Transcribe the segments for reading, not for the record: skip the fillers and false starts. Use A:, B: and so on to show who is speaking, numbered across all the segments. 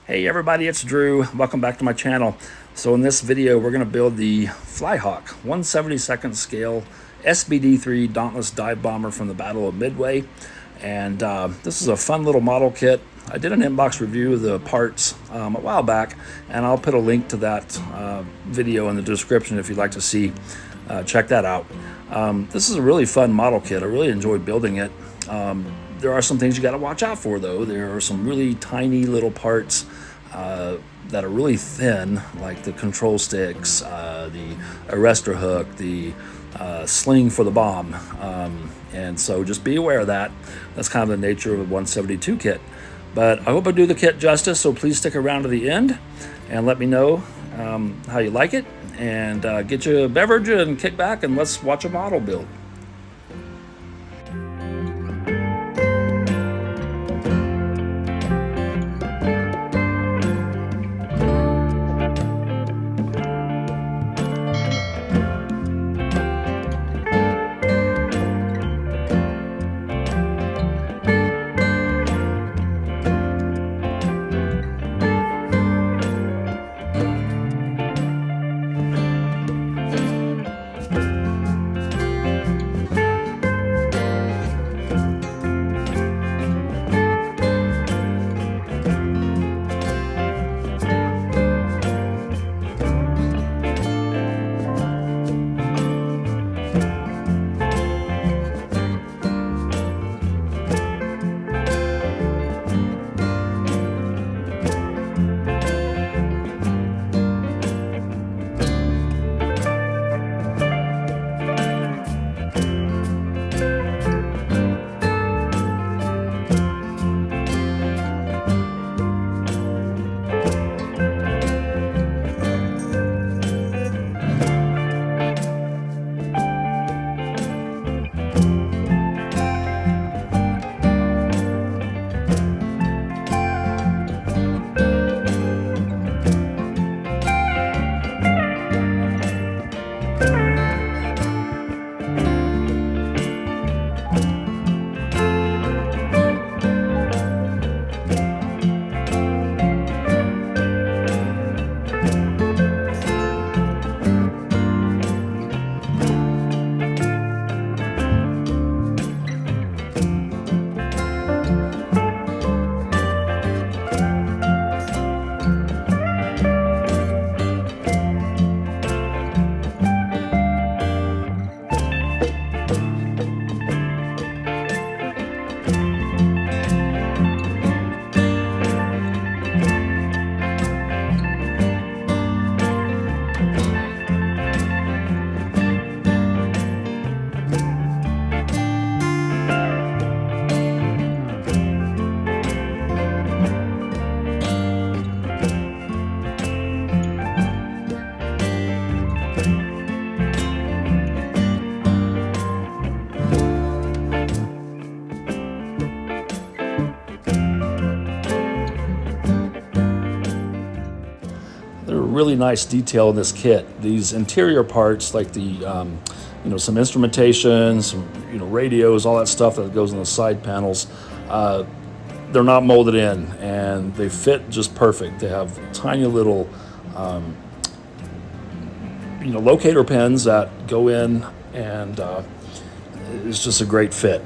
A: Hey everybody, it's Drew. Welcome back to my channel. So in this video, we're going to build the Flyhawk 1/72nd scale SBD-3 Dauntless dive bomber from the Battle of Midway. And this is a fun little model kit. I did an inbox review of the parts a while back, and I'll put a link to that video in the description if you'd like to see. Check that out. This is a really fun model kit. I really enjoyed building it. There are some things you got to watch out for, though. There are some really tiny little parts that are really thin, like the control sticks, the arrestor hook, the sling for the bomb. And so just be aware of that. That's kind of the nature of a 172 kit. But I hope I do the kit justice, so please stick around to the end and let me know how you like it. And get you a beverage and kick back and let's watch a model build. Really nice detail in this kit. These interior parts, like the some instrumentation, some radios, all that stuff that goes in the side panels, they're not molded in and they fit just perfect. They have tiny little locator pins that go in, and it's just a great fit.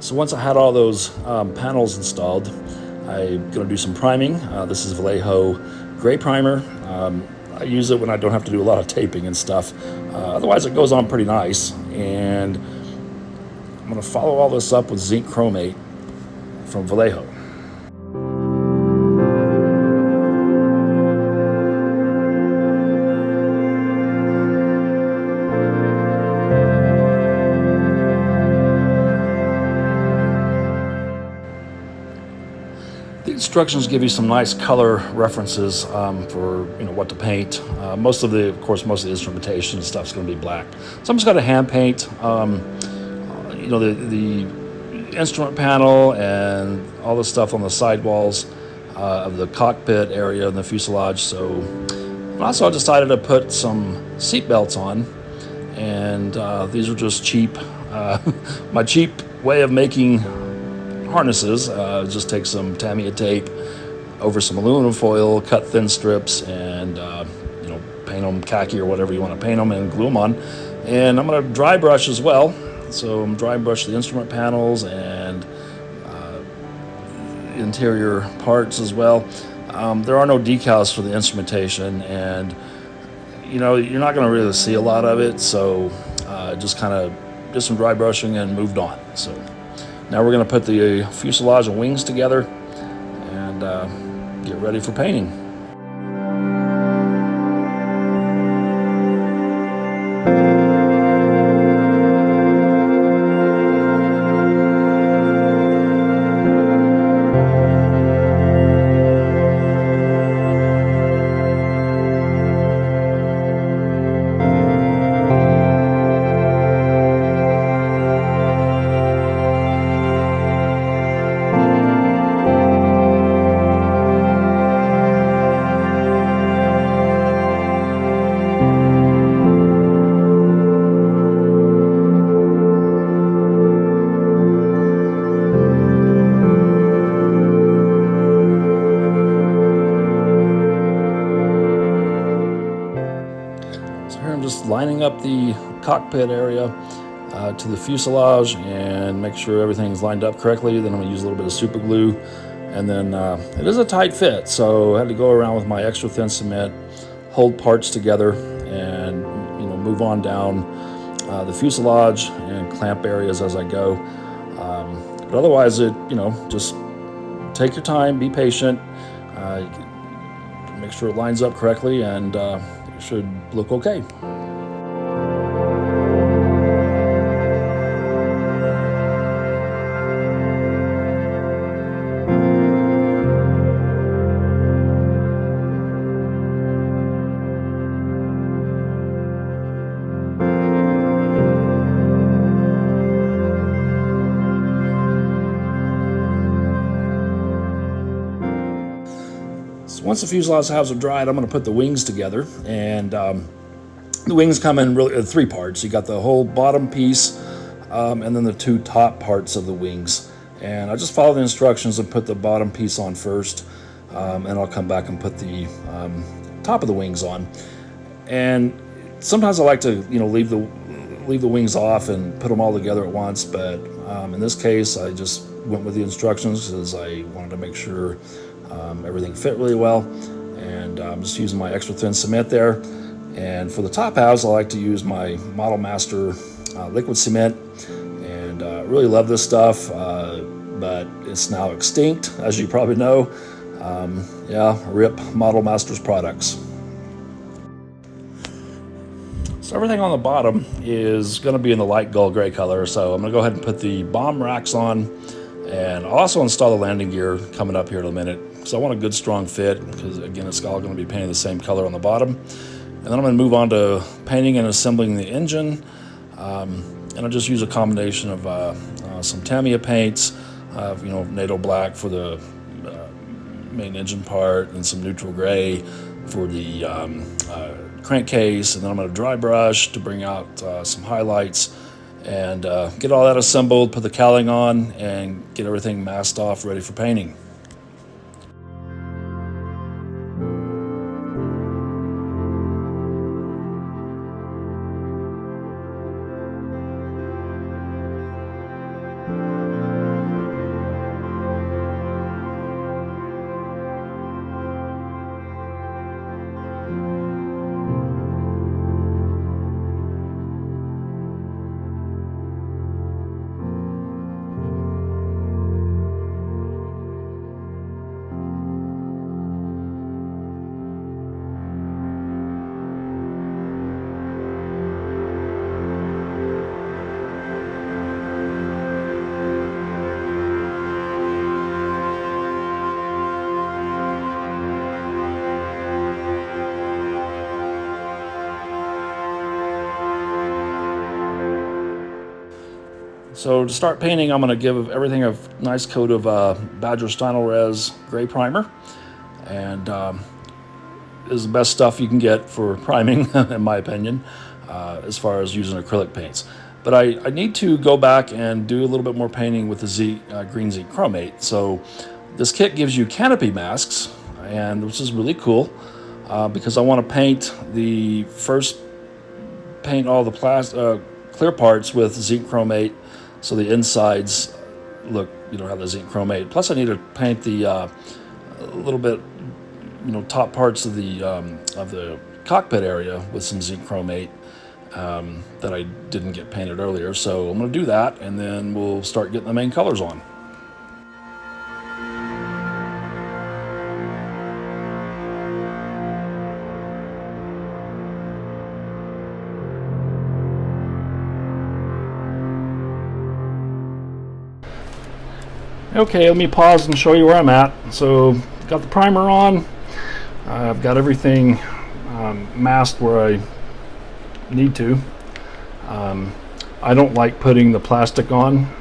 A: So once I had all those panels installed, I'm going to do some priming. This is Vallejo gray primer. I use it when I don't have to do a lot of taping and stuff. Otherwise it goes on pretty nice. And I'm going to follow all this up with zinc chromate from Vallejo. The instructions give you some nice color references for what to paint. Most of the instrumentation stuff is going to be black. So I'm just going to hand paint, the instrument panel and all the stuff on the sidewalls of the cockpit area and the fuselage. So also I decided to put some seat belts on, and these are just cheap, my cheap way of making harnesses. Just take some Tamiya tape over some aluminum foil, cut thin strips, and paint them khaki or whatever you want to paint them, and glue them on. And I'm going to dry brush as well. So I'm dry brush the instrument panels and interior parts as well. There are no decals for the instrumentation, and you're not going to really see a lot of it. So just kind of did some dry brushing and moved on. So now we're going to put the fuselage and wings together and get ready for painting. I'm just lining up the cockpit area to the fuselage and make sure everything's lined up correctly. Then I'm going to use a little bit of super glue, and then it is a tight fit, so I had to go around with my extra thin cement, hold parts together, and move on down the fuselage and clamp areas as I go. But otherwise, just take your time, be patient, make sure it lines up correctly, and it should look okay. Once the fuselage halves are dried, I'm going to put the wings together, and the wings come in really three parts. You got the whole bottom piece, and then the two top parts of the wings. And I just follow the instructions and put the bottom piece on first, and I'll come back and put the top of the wings on. And sometimes I like to leave the wings off and put them all together at once, but in this case I just went with the instructions because I wanted to make sure everything fit really well. And I'm just using my extra thin cement there. And for the top halves, I like to use my Model Master liquid cement, and really love this stuff, but it's now extinct, as you probably know. Yeah, RIP Model Master's products. So everything on the bottom is going to be in the light gold gray color, so I'm going to go ahead and put the bomb racks on, and I'll also install the landing gear coming up here in a minute. So I want a good strong fit, because again it's all going to be painted the same color on the bottom. And then I'm going to move on to painting and assembling the engine, and I'll just use a combination of some Tamiya paints, NATO black for the main engine part, and some neutral gray for the crankcase. And then I'm going to dry brush to bring out some highlights, and get all that assembled, put the cowling on, and get everything masked off, ready for painting. So to start painting, I'm going to give everything a nice coat of Badger Stynylrez gray primer, and is the best stuff you can get for priming, in my opinion, as far as using acrylic paints. But I need to go back and do a little bit more painting with the green zinc chromate. So this kit gives you canopy masks, and which is really cool because I want to paint all the clear parts with zinc chromate, so the insides look, have the zinc chromate. Plus I need to paint the a little bit, top parts of the cockpit area with some zinc chromate that I didn't get painted earlier. So I'm going to do that, and then we'll start getting the main colors on. Okay, let me pause and show you where I'm at. So, got the primer on. I've got everything masked where I need to. I don't like putting the plastic on,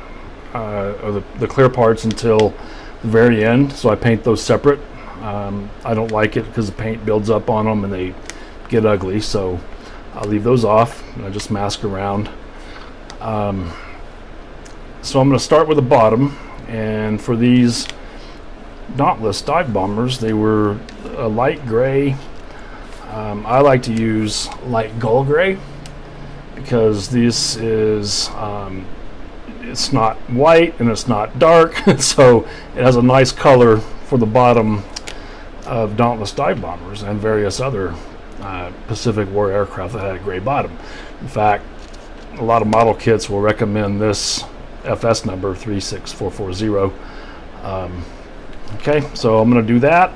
A: or the clear parts, until the very end, so I paint those separate. I don't like it because the paint builds up on them and they get ugly, so I'll leave those off and I just mask around. So I'm going to start with the bottom. And for these Dauntless dive bombers, they were a light gray. I like to use light gull gray because this is it's not white and it's not dark, so it has a nice color for the bottom of Dauntless dive bombers and various other Pacific War aircraft that had a gray bottom. In fact, a lot of model kits will recommend this FS number 36440. Okay, so I'm going to do that,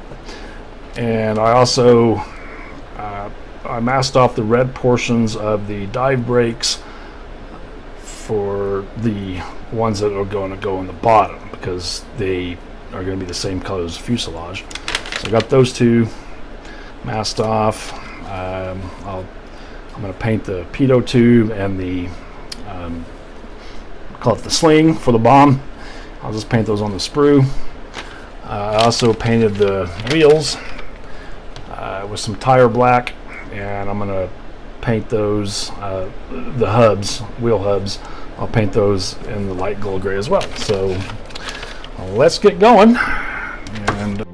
A: and I also I masked off the red portions of the dive brakes for the ones that are going to go on the bottom, because they are going to be the same color as the fuselage. So I got those two masked off. I'm going to paint the pitot tube and the call it the sling for the bomb. I'll just paint those on the sprue. I also painted the wheels with some tire black, and I'm going to paint those, the hubs, wheel hubs, I'll paint those in the light gold gray as well. So let's get going. And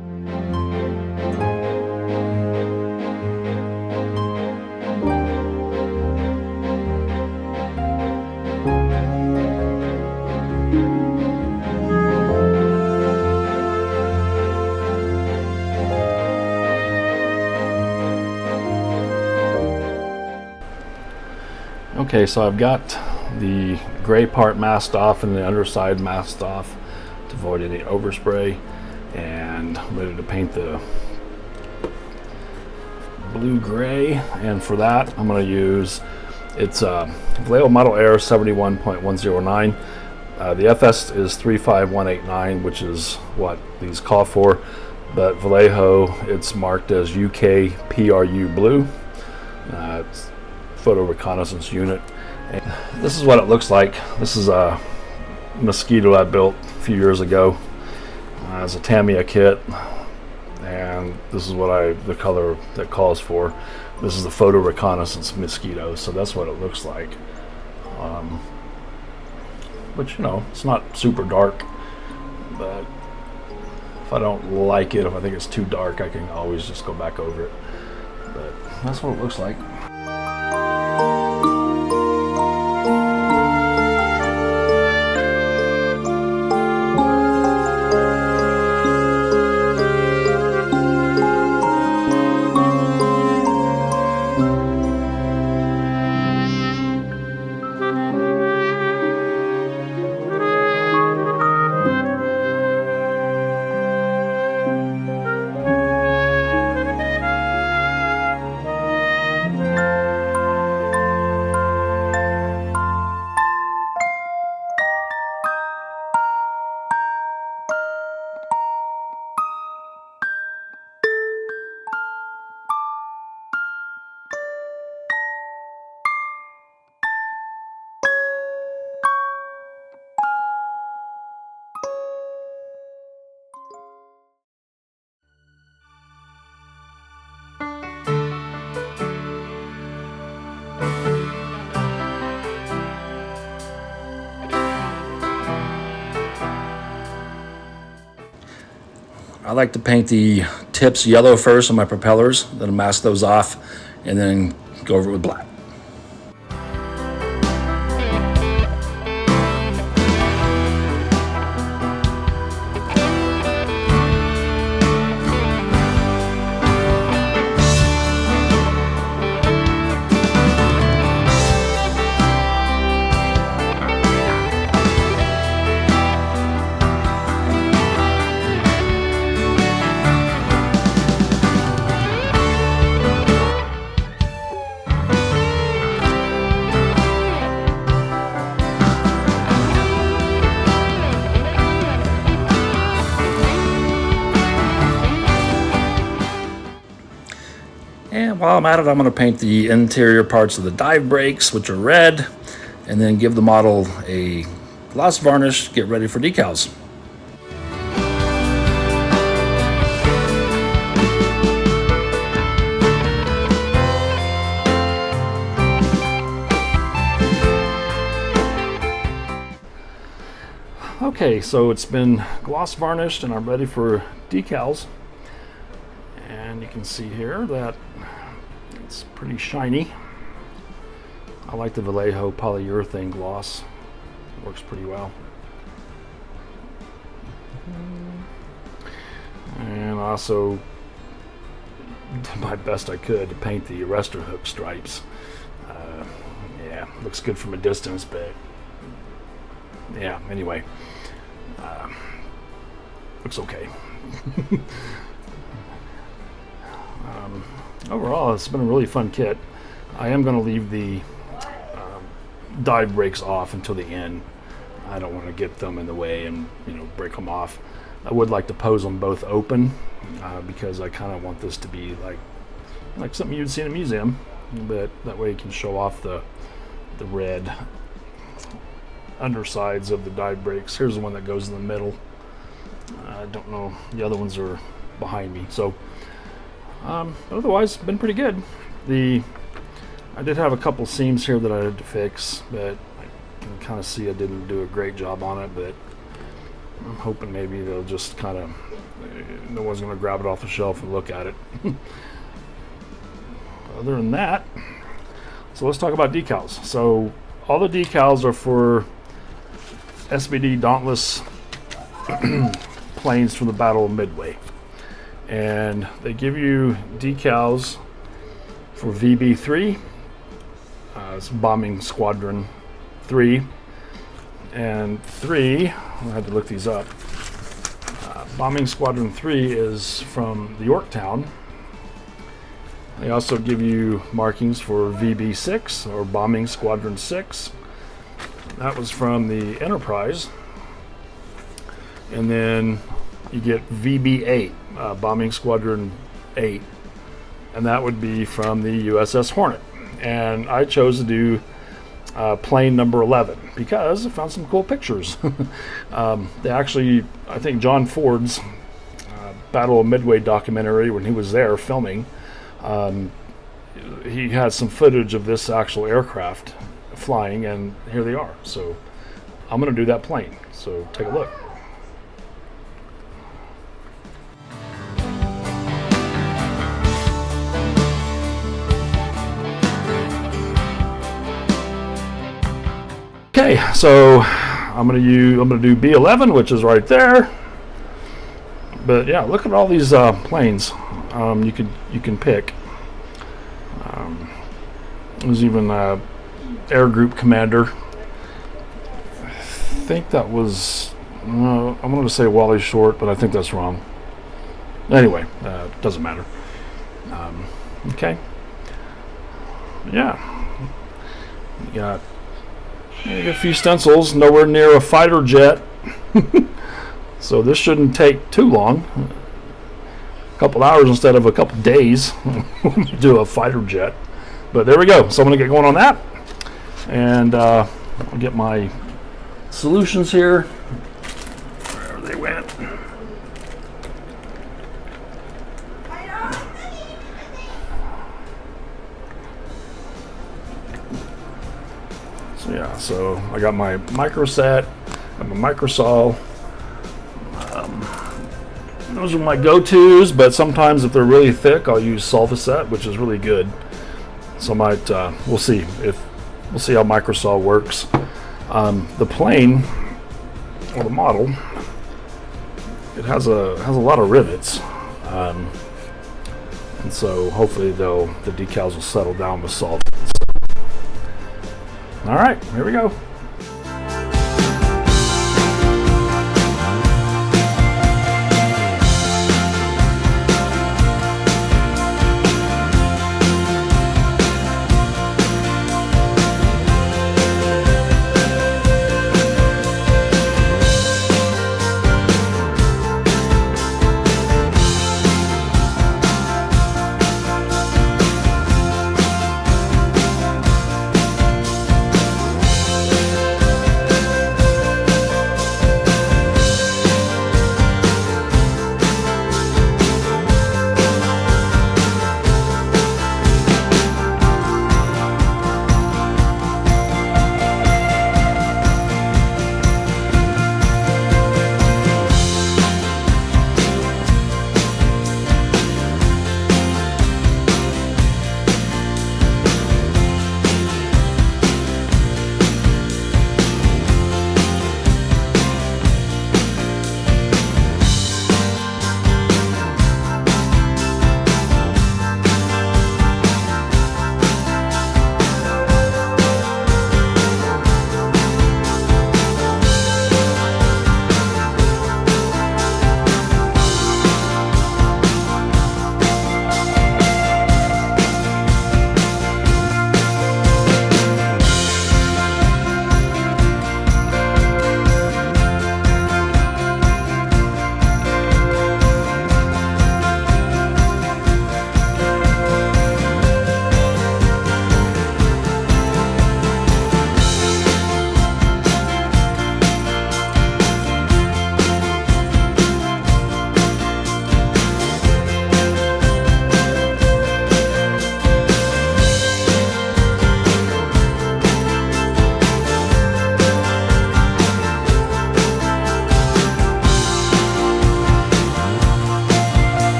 A: okay, so I've got the gray part masked off and the underside masked off to avoid any overspray, and I'm ready to paint the blue gray. And for that, I'm going to use, it's Vallejo Model Air 71.109. The FS is 35189, which is what these call for, but Vallejo, it's marked as UK PRU blue. It's photo reconnaissance unit. And this is what it looks like. This is a Mosquito I built a few years ago as a Tamiya kit, and this is what the color that calls for. This is the photo reconnaissance Mosquito, so that's what it looks like. But it's not super dark, but if I don't like it, if I think it's too dark, I can always just go back over it. But that's what it looks like. I like to paint the tips yellow first on my propellers, then mask those off, and then go over it with black. And while I'm at it, I'm going to paint the interior parts of the dive brakes, which are red, and then give the model a gloss varnish, get ready for decals. Okay, so it's been gloss varnished and I'm ready for decals. And you can see here that it's pretty shiny. I like the Vallejo polyurethane gloss. It works pretty well. And I also did my best I could to paint the arrestor hook stripes. Yeah, looks good from a distance, but yeah, anyway, looks okay. Overall, it's been a really fun kit. I am going to leave the dive brakes off until the end. I don't want to get them in the way and break them off. I would like to pose them both open because I kind of want this to be like something you'd see in a museum, but that way you can show off the red undersides of the dive brakes. Here's the one that goes in the middle. I don't know, the other ones are behind me. So otherwise, been pretty good. I did have a couple seams here that I had to fix, but I can kind of see I didn't do a great job on it, but I'm hoping maybe they'll just kind of, no one's going to grab it off the shelf and look at it. Other than that, so let's talk about decals. So all the decals are for SBD Dauntless planes from the Battle of Midway. And they give you decals for VB3, it's Bombing Squadron 3, and 3, I had to look these up. Bombing Squadron 3 is from the Yorktown. They also give you markings for VB6, or Bombing Squadron 6. That was from the Enterprise. And then you get VB8, Bombing Squadron 8, and that would be from the USS Hornet. And I chose to do plane number 11 because I found some cool pictures. They actually, I think John Ford's Battle of Midway documentary, when he was there filming, he had some footage of this actual aircraft flying, and here they are. So I'm going to do that plane, so take a look. Okay, so I'm gonna do B11, which is right there. But yeah, look at all these planes you can pick. There's even Air Group Commander. I think that was I wanted to say Wally Short, but I think that's wrong. Anyway, doesn't matter. Okay. Yeah. You got a few stencils, nowhere near a fighter jet. So this shouldn't take too long. A couple hours instead of a couple days to do a fighter jet. But there we go. So I'm going to get going on that. And I'll get my solutions here. Where they went. So yeah, so I got my micro set, I have a micro saw, Those are my go-tos, but sometimes if they're really thick, I'll use Sulfaset, which is really good. So I might, we'll see how Microsolve works. The plane, or the model, it has a lot of rivets, and so hopefully the decals will settle down with salt. All right, here we go.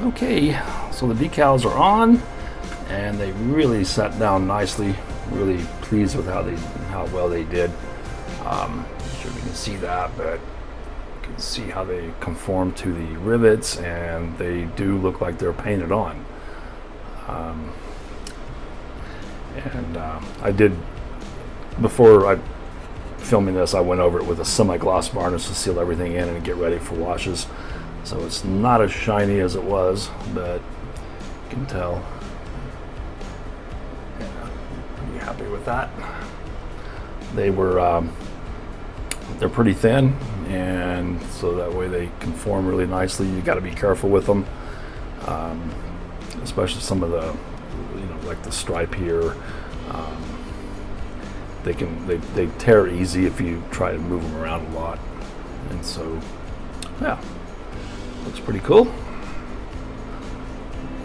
A: Okay, so the decals are on and they really sat down nicely. Really pleased with how well they did. Not sure if you can see that, but you can see how they conform to the rivets, and they do look like they're painted on. I did, before filming this, I went over it with a semi-gloss varnish to seal everything in and get ready for washes. So it's not as shiny as it was, but you can tell. Yeah, pretty happy with that. They were, they're pretty thin, and so that way they conform really nicely. You got to be careful with them, especially some of the, like the stripe here. They tear easy if you try to move them around a lot, and so yeah, looks pretty cool.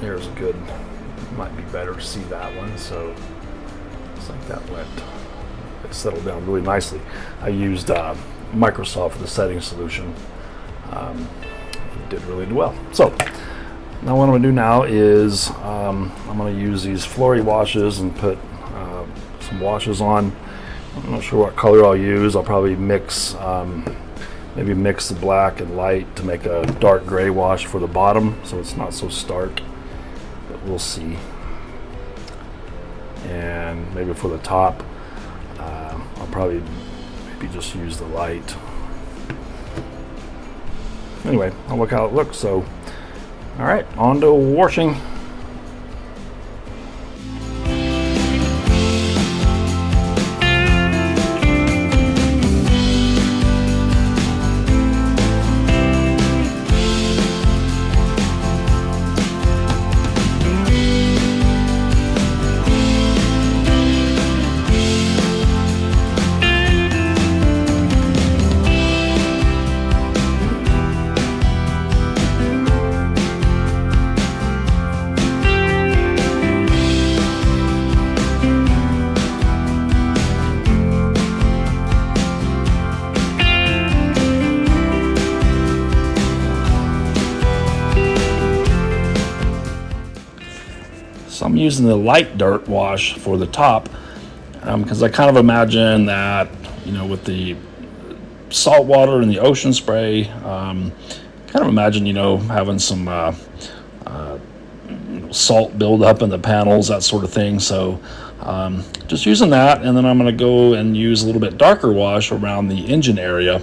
A: There's a good, might be better to see that one. So it's like that went, it settled down really nicely. I used Microsoft for the setting solution. It did really well. So now what I'm going to do now is I'm going to use these Flory washes and put some washes on. I'm not sure what color I'll use. I'll probably mix, maybe mix the black and light to make a dark gray wash for the bottom, so it's not so stark, but we'll see. And maybe for the top, I'll probably you just use the light. Anyway, I'll look how it looks. So, all right, on to washing. So I'm using the light dirt wash for the top because I kind of imagine that, you know, with the salt water and the ocean spray, kind of imagine, you know, having some salt build up in the panels, that sort of thing. So just using that, and then I'm going to go and use a little bit darker wash around the engine area,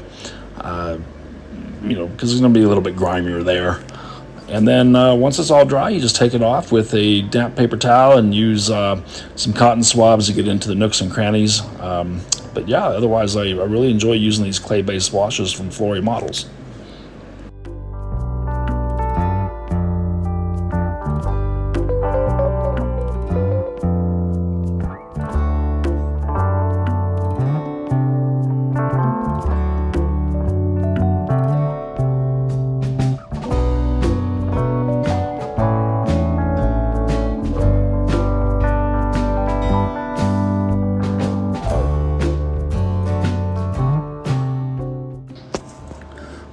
A: you know, because it's going to be a little bit grimier there. And then once it's all dry, you just take it off with a damp paper towel and use some cotton swabs to get into the nooks and crannies. But yeah, otherwise I really enjoy using these clay-based washes from Flory Models.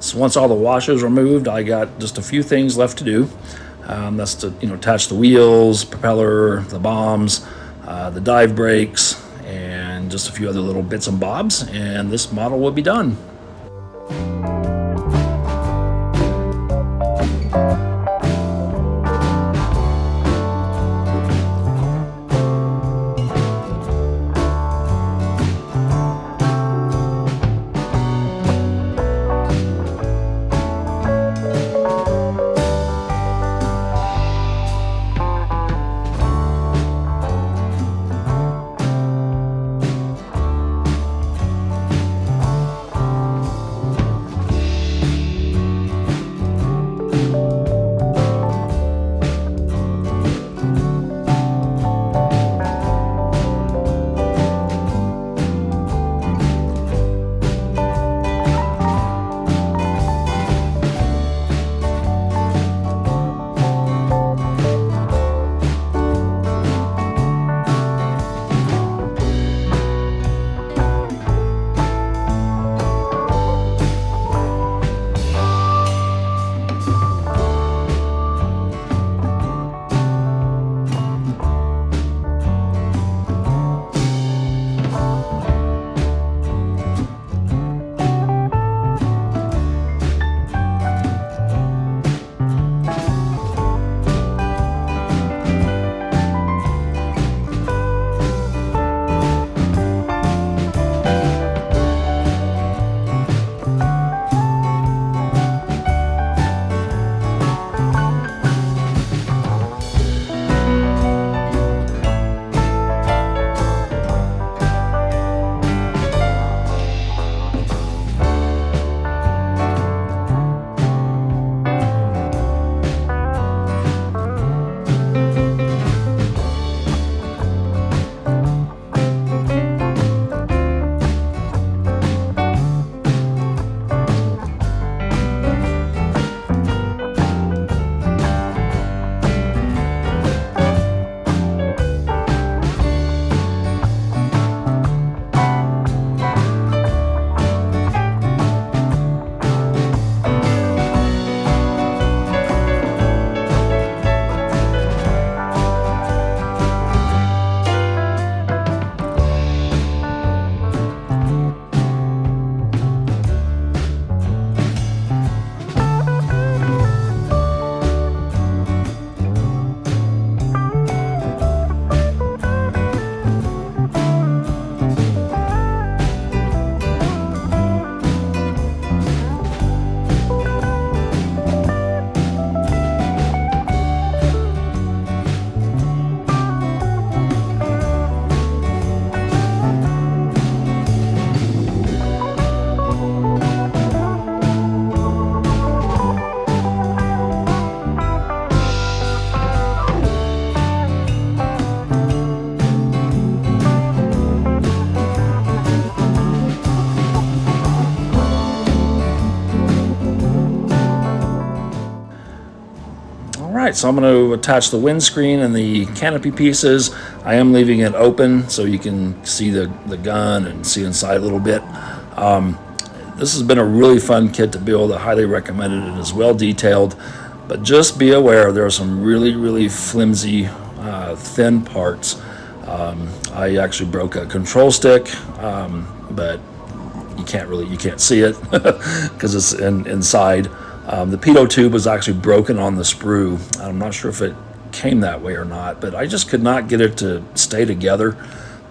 A: So once all the wash is removed, I got just a few things left to do. That's to, you know, attach the wheels, propeller, the bombs, the dive brakes, and just a few other little bits and bobs, and this model will be done. right, so I'm going to attach the windscreen and the canopy pieces. I am leaving it open so you can see the gun and see inside a little bit. This has been a really fun kit to build. I highly recommend it. It is well detailed, but just be aware there are some really flimsy, thin parts. I actually broke a control stick, but you can't see it because it's inside. The pitot tube was actually broken on the sprue. I'm not sure if it came that way or not, but I just could not get it to stay together.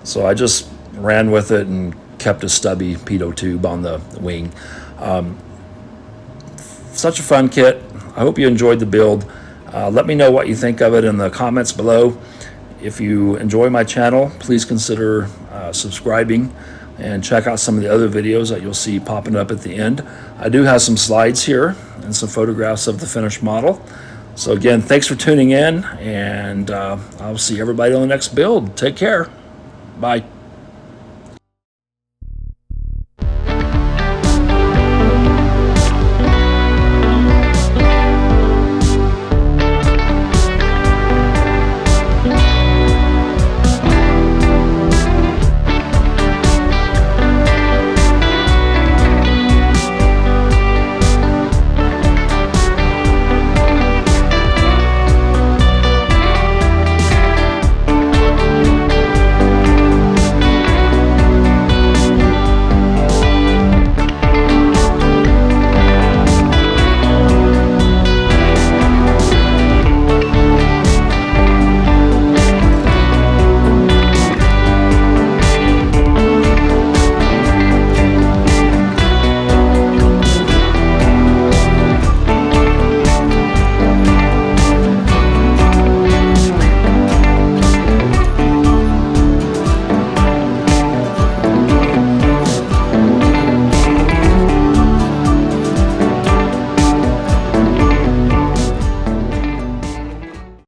A: So I just ran with it and kept a stubby pitot tube on the wing. Such a fun kit. I hope you enjoyed the build. Let me know what you think of it in the comments below. If you enjoy my channel, please consider subscribing and check out some of the other videos that you'll see popping up at the end. I do have some slides here and some photographs of the finished model. So again, thanks for tuning in, and I'll see everybody on the next build. Take care. Bye.